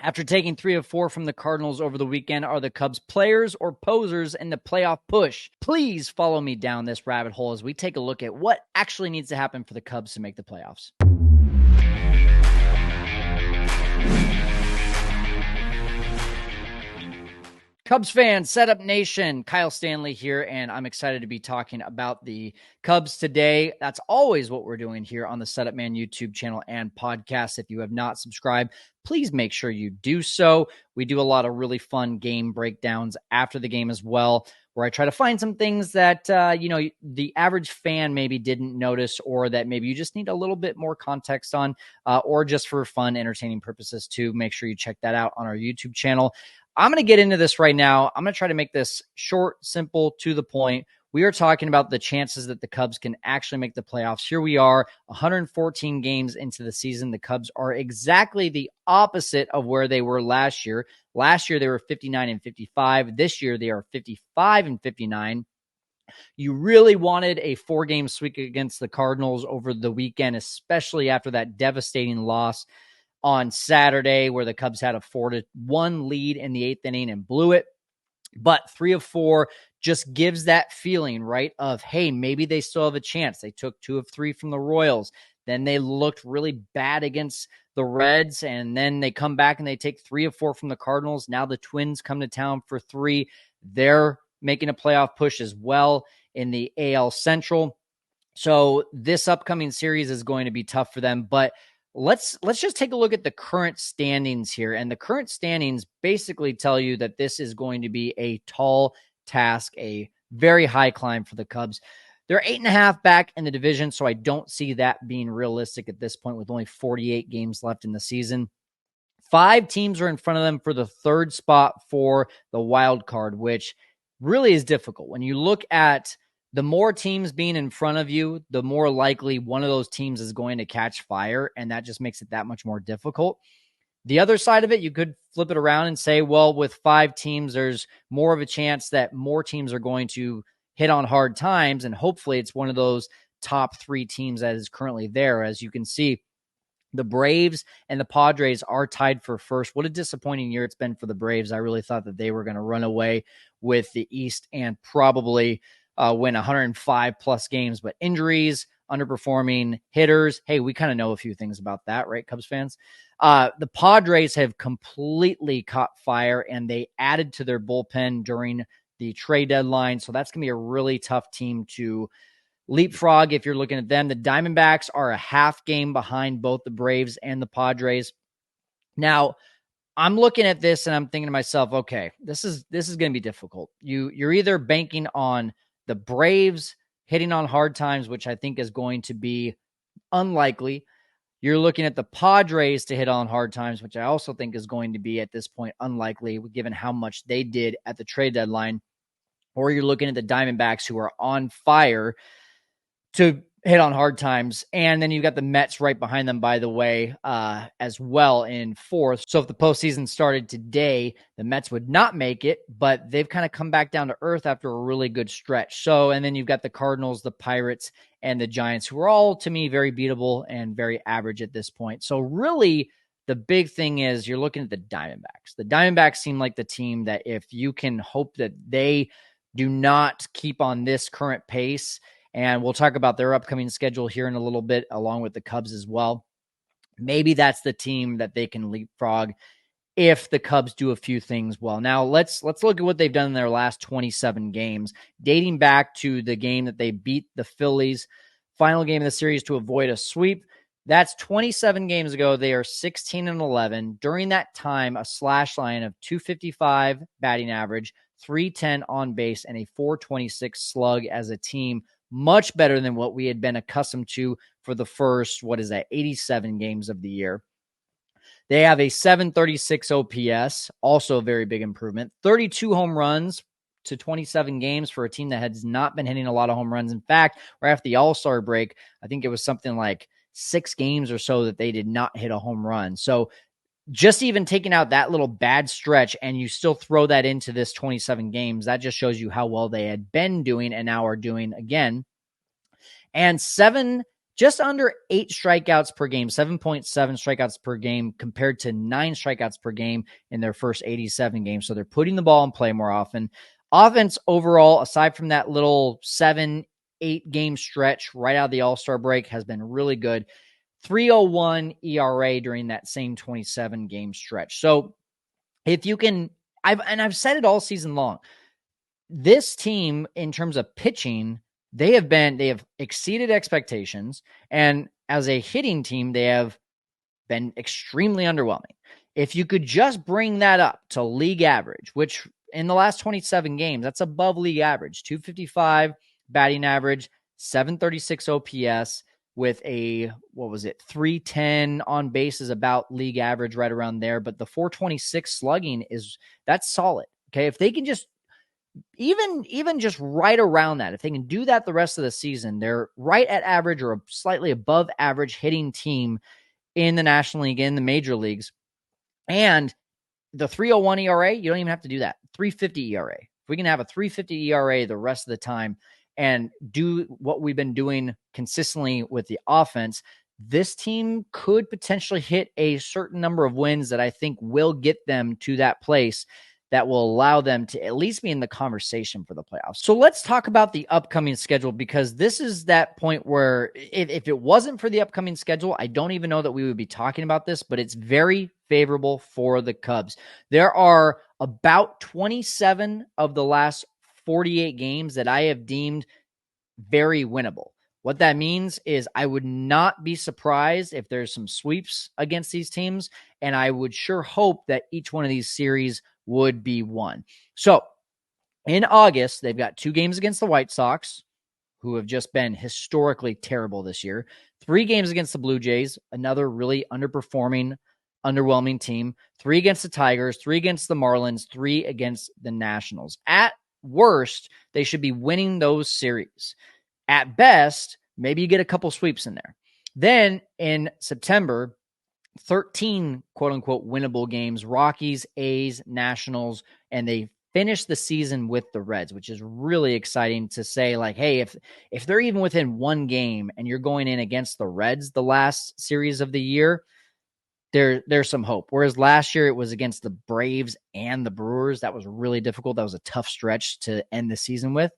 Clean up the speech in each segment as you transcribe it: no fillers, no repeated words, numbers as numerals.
After taking 3 of 4 from the Cardinals over the weekend, are the Cubs players or posers in the playoff push? Please follow me down this rabbit hole as we take a look at what actually needs to happen for the Cubs to make the playoffs. Cubs fans, Setup Nation, Kyle Stanley here, and I'm excited to be talking about the Cubs today. That's always what we're doing here on the Setup Man YouTube channel and podcast. If you have not subscribed, please make sure you do so. We do a lot of really fun game breakdowns after the game as well, where I try to find some things that, the average fan maybe didn't notice, or that maybe you just need a little bit more context on, or just for fun, entertaining purposes too. Make sure you check that out on our YouTube channel. I'm going to get into this right now. I'm going to try to make this short, simple, to the point. We are talking about the chances that the Cubs can actually make the playoffs. Here we are, 114 games into the season. The Cubs are exactly the opposite of where they were last year. Last year, they were 59-55. This year, they are 55-59. You really wanted a 4-game sweep against the Cardinals over the weekend, especially after that devastating loss on Saturday, where the Cubs had a 4-1 lead in the 8th inning and blew it. But 3 of 4 just gives that feeling, right, of, hey, maybe they still have a chance. They took 2 of 3 from the Royals. Then they looked really bad against the Reds, and then they come back and they take 3 of 4 from the Cardinals. Now the Twins come to town for 3. They're making a playoff push as well in the AL Central. So this upcoming series is going to be tough for them, but Let's just take a look at the current standings here. And the current standings basically tell you that this is going to be a tall task, a very high climb for the Cubs. They're 8.5 back in the division, so I don't see that being realistic at this point with only 48 games left in the season. 5 teams are in front of them for the 3rd spot for the wild card, which really is difficult. When you look at the more teams being in front of you, the more likely one of those teams is going to catch fire, and that just makes it that much more difficult. The other side of it, you could flip it around and say, well, with 5 teams, there's more of a chance that more teams are going to hit on hard times, and hopefully it's one of those top 3 teams that is currently there. As you can see, the Braves and the Padres are tied for first. What a disappointing year it's been for the Braves. I really thought that they were going to run away with the East and probably win 105 plus games, but injuries, underperforming hitters. Hey, we kind of know a few things about that, right, Cubs fans? The Padres have completely caught fire, and they added to their bullpen during the trade deadline. So that's going to be a really tough team to leapfrog if you're looking at them. The Diamondbacks are a half game behind both the Braves and the Padres. Now, I'm looking at this and I'm thinking to myself, okay, this is going to be difficult. You're either banking on the Braves hitting on hard times, which I think is going to be unlikely. You're looking at the Padres to hit on hard times, which I also think is going to be at this point unlikely, given how much they did at the trade deadline. Or you're looking at the Diamondbacks, who are on fire to hit on hard times. And then you've got the Mets right behind them, by the way, as well in 4th. So if the postseason started today, the Mets would not make it, but they've kind of come back down to earth after a really good stretch. So, and then you've got the Cardinals, the Pirates, and the Giants, who are all, to me, very beatable and very average at this point. So really, the big thing is you're looking at the Diamondbacks. The Diamondbacks seem like the team that if you can hope that they do not keep on this current pace, and we'll talk about their upcoming schedule here in a little bit, along with the Cubs as well. Maybe that's the team that they can leapfrog if the Cubs do a few things well. Now, let's look at what they've done in their last 27 games, dating back to the game that they beat the Phillies, final game of the series to avoid a sweep. That's 27 games ago. They are 16-11. During that time, a slash line of 255 batting average, 310 on base, and a 426 slug as a team. Much better than what we had been accustomed to for the first, 87 games of the year. They have a 736 OPS, also a very big improvement. 32 home runs to 27 games for a team that has not been hitting a lot of home runs. In fact, right after the All-Star break, I think it was something like 6 games or so that they did not hit a home run. So just even taking out that little bad stretch and you still throw that into this 27 games, that just shows you how well they had been doing and now are doing again. And 7 just under 8 strikeouts per game, 7.7 strikeouts per game compared to 9 strikeouts per game in their first 87 games. So they're putting the ball in play more often. Offense overall, aside from that little 7-8 game stretch right out of the All-Star break, has been really good. 3.01 ERA during that same 27 game stretch. So if you can, I've said it all season long, this team in terms of pitching, they have exceeded expectations. And as a hitting team, they have been extremely underwhelming. If you could just bring that up to league average, which in the last 27 games, that's above league average, 255 batting average, 736 OPS with a, 310 on base is about league average right around there. But the 426 slugging that's solid. Okay. If they can just, even just right around that, if they can do that the rest of the season, they're right at average or a slightly above average hitting team in the National League, in the major leagues. And the 3.01 ERA, you don't even have to do that. 3.50 ERA. If we can have a 3.50 ERA the rest of the time and do what we've been doing consistently with the offense, this team could potentially hit a certain number of wins that I think will get them to that place that will allow them to at least be in the conversation for the playoffs. So let's talk about the upcoming schedule, because this is that point where if it wasn't for the upcoming schedule, I don't even know that we would be talking about this, but it's very favorable for the Cubs. There are about 27 of the last 48 games that I have deemed very winnable. What that means is I would not be surprised if there's some sweeps against these teams, and I would sure hope that each one of these series would be won. So in August, they've got 2 games against the White Sox, who have just been historically terrible this year. 3 games against the Blue Jays, another really underperforming, underwhelming team. 3 against the Tigers, 3 against the Marlins, 3 against the Nationals. At worst, they should be winning those series. At best, maybe you get a couple sweeps in there. Then in September, 13 quote-unquote winnable games, Rockies, A's, Nationals, and they finish the season with the Reds, which is really exciting to say, like, hey, if they're even within 1 game and you're going in against the Reds the last series of the year, there's some hope. Whereas last year it was against the Braves and the Brewers. That was really difficult. That was a tough stretch to end the season with.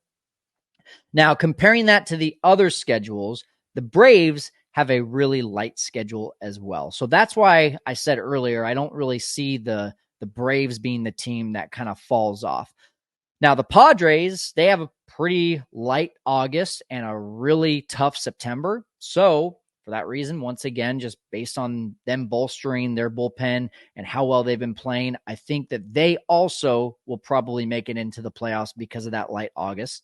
Now, comparing that to the other schedules, the Braves have a really light schedule as well. So that's why I said earlier, I don't really see the Braves being the team that kind of falls off. Now, the Padres, they have a pretty light August and a really tough September. So for that reason, once again, just based on them bolstering their bullpen and how well they've been playing, I think that they also will probably make it into the playoffs because of that light August.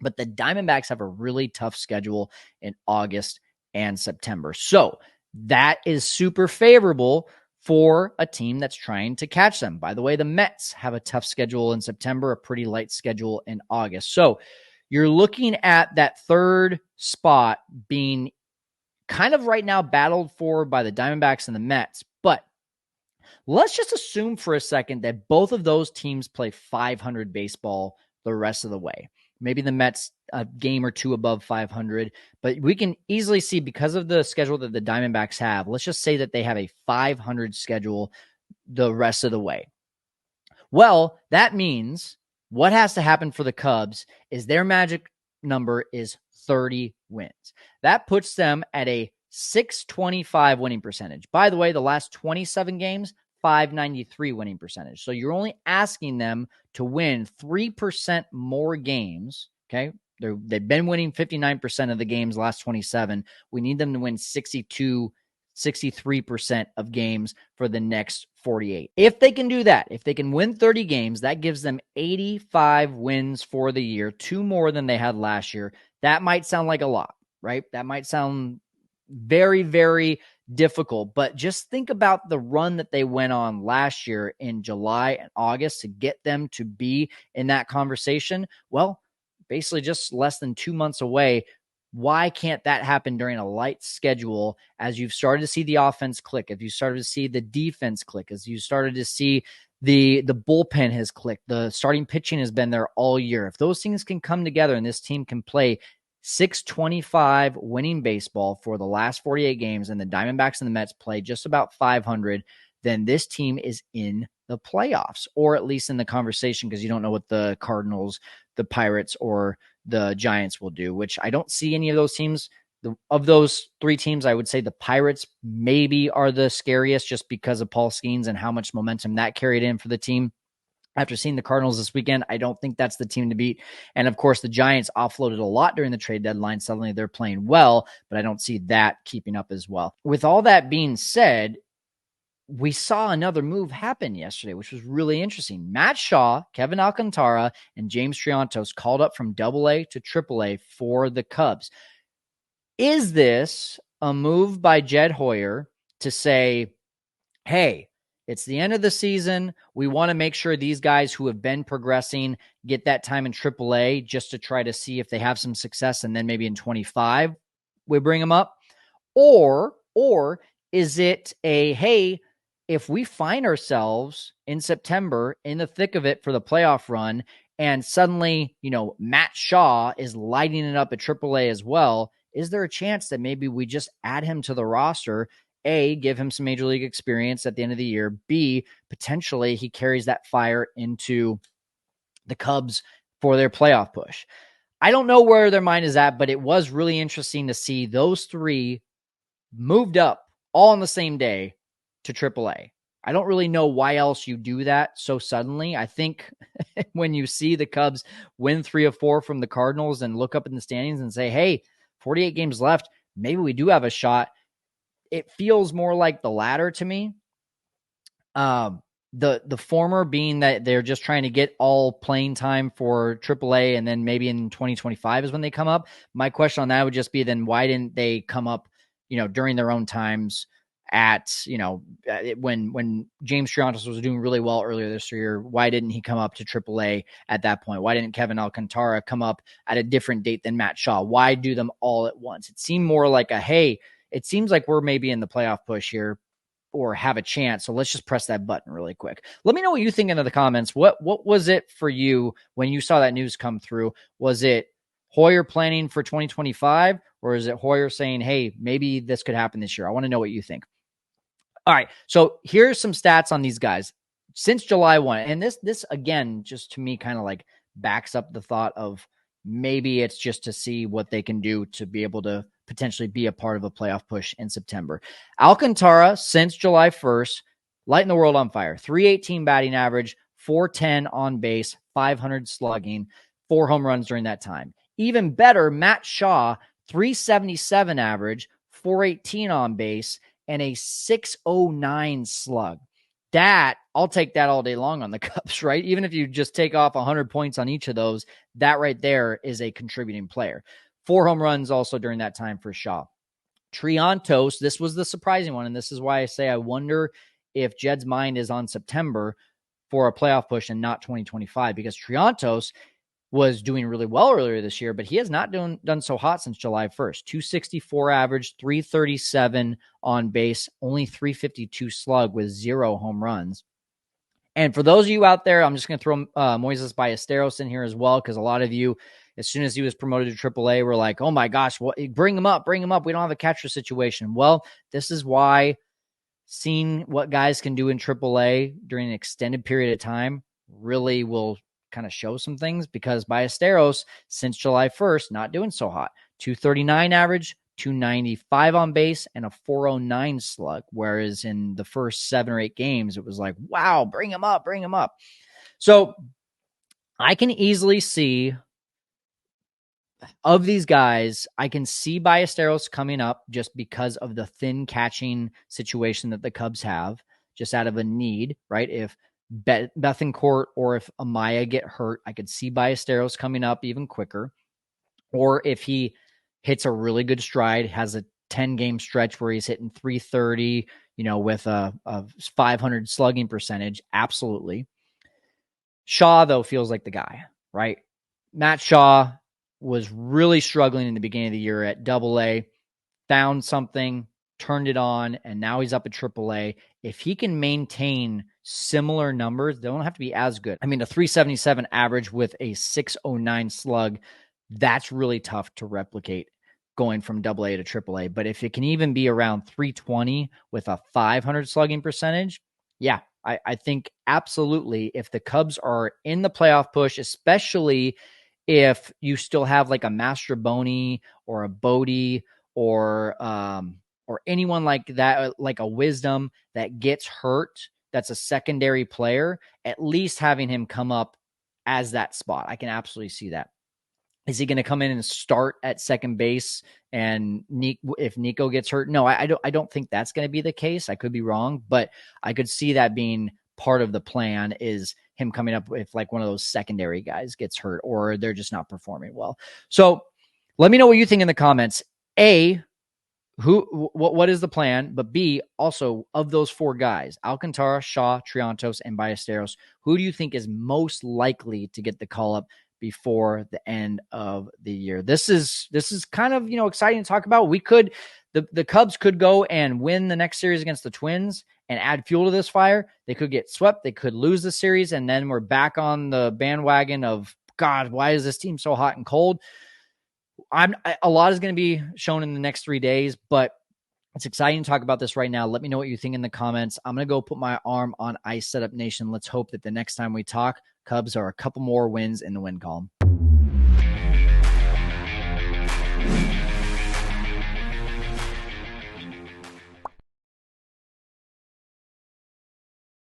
But the Diamondbacks have a really tough schedule in August and September. So that is super favorable for a team that's trying to catch them. By the way, the Mets have a tough schedule in September, a pretty light schedule in August. So you're looking at that third spot being kind of right now battled for by the Diamondbacks and the Mets. But let's just assume for a second that both of those teams play 500 baseball the rest of the way. Maybe the Mets a game or 2 above 500, but we can easily see, because of the schedule that the Diamondbacks have, let's just say that they have a 500 schedule the rest of the way. Well, that means what has to happen for the Cubs is their magic number is 30 wins. That puts them at a 625 winning percentage. By the way, the last 27 games, 593 winning percentage. So you're only asking them to win 3% more games. Okay. They've been winning 59% of the games last 27. We need them to win 63% of games for the next 48. If they can do that, if they can win 30 games, that gives them 85 wins for the year, 2 more than they had last year. That might sound like a lot, right? That might sound very, very difficult, but just think about the run that they went on last year in July and August to get them to be in that conversation. Well, basically just less than 2 months away. Why can't that happen during a light schedule as you've started to see the offense click, as you started to see the defense click, as you started to see the bullpen has clicked, the starting pitching has been there all year. If those things can come together and this team can play 625 winning baseball for the last 48 games, and the Diamondbacks and the Mets play just about 500, then this team is in the playoffs, or at least in the conversation, because you don't know what the Cardinals, the Pirates, or the Giants will do, which I don't see any of those teams. Of those three teams, I would say the Pirates maybe are the scariest just because of Paul Skeens and how much momentum that carried in for the team. After seeing the Cardinals this weekend, I don't think that's the team to beat. And of course, the Giants offloaded a lot during the trade deadline. Suddenly they're playing well, but I don't see that keeping up as well. With all that being said, we saw another move happen yesterday, which was really interesting. Matt Shaw, Kevin Alcantara, and James Triantos called up from AA to AAA for the Cubs. Is this a move by Jed Hoyer to say, hey, it's the end of the season. We want to make sure these guys who have been progressing get that time in AAA just to try to see if they have some success, and then maybe in 25 we bring them up? Or is it a, hey, if we find ourselves in September in the thick of it for the playoff run, and suddenly, Matt Shaw is lighting it up at AAA as well, is there a chance that maybe we just add him to the roster? A, give him some major league experience at the end of the year. B, potentially he carries that fire into the Cubs for their playoff push. I don't know where their mind is at, but it was really interesting to see those three moved up all on the same day to AAA. I don't really know why else you do that so suddenly. I think when you see the Cubs win 3 of 4 from the Cardinals and look up in the standings and say, hey, 48 games left, maybe we do have a shot. It feels more like the latter to me. The former being that they're just trying to get all playing time for AAA, and then maybe in 2025 is when they come up. My question on that would just be, then why didn't they come up, during their own times at, when James Triantos was doing really well earlier this year? Why didn't he come up to AAA at that point? Why didn't Kevin Alcantara come up at a different date than Matt Shaw? Why do them all at once? It seemed more like a, hey, it seems like we're maybe in the playoff push here or have a chance, so let's just press that button really quick. Let me know what you think in the comments. What was it for you when you saw that news come through? Was it Hoyer planning for 2025, or is it Hoyer saying, hey, maybe this could happen this year? I want to know what you think. All right, so here's some stats on these guys since July 1. And this again, just to me, kind of like backs up the thought of maybe it's just to see what they can do to be able to potentially be a part of a playoff push in September. Alcantara, since July 1st, lighting the world on fire. 318 batting average, 410 on base, 500 slugging, 4 home runs during that time. Even better, Matt Shaw, 377 average, 418 on base, and a 609 slug. That, I'll take that all day long on the Cubs, right? Even if you just take off 100 points on each of those, that right there is a contributing player. 4 home runs also during that time for Shaw. Triantos, this was the surprising one, and this is why I say I wonder if Jed's mind is on September for a playoff push and not 2025, because Triantos was doing really well earlier this year, but he has not done so hot since July 1st. 264 average, 337 on base, only 352 slug with 0 home runs. And for those of you out there, I'm just going to throw Moises Ballesteros in here as well, because a lot of you, as soon as he was promoted to AAA, were like, oh my gosh, bring him up. We don't have a catcher situation. Well, this is why seeing what guys can do in AAA during an extended period of time really will kind of show some things, because Ballesteros, since July 1st, not doing so hot. 239 average, 295 on base, and a 409 slug, whereas in the first 7 or 8 games, it was like, wow, bring him up. So I can easily see, of these guys, I can see Ballesteros coming up just because of the thin catching situation that the Cubs have, just out of a need, right? If Bethancourt or if Amaya get hurt, I could see Ballesteros coming up even quicker. Or if he hits a really good stride, has a 10-game stretch where he's hitting 330, with a 500 slugging percentage, absolutely. Shaw, though, feels like the guy, right? Matt Shaw was really struggling in the beginning of the year at AA, found something, turned it on, and now he's up at AAA. If he can maintain similar numbers, they don't have to be as good. I mean, a 377 average with a 609 slug, that's really tough to replicate going from AA to AAA. But if it can even be around 320 with a 500 slugging percentage, yeah, I think absolutely. If the Cubs are in the playoff push, especially if you still have like a Mastroboni or a Bodie or anyone like that, like a Wisdom that gets hurt, that's a secondary player, at least having him come up as that spot. I can absolutely see that. Is he going to come in and start at second base? And if Nico gets hurt, no, I don't think that's going to be the case. I could be wrong, but I could see that being part of the plan, is him coming up if like one of those secondary guys gets hurt or they're just not performing well. So let me know what you think in the comments. A, what is the plan? But B, also of those four guys, Alcantara, Shaw, Triantos, and Ballesteros, who do you think is most likely to get the call up before the end of the year? This is kind of, exciting to talk about. We could, the Cubs could go and win the next series against the Twins and add fuel to this fire. They could get swept. They could lose the series. And then we're back on the bandwagon of, God, why is this team so hot and cold? A lot is going to be shown in the next 3 days, but it's exciting to talk about this right now. Let me know what you think in the comments. I'm going to go put my arm on ice, Setup Nation. Let's hope that the next time we talk, Cubs are a couple more wins in the win column.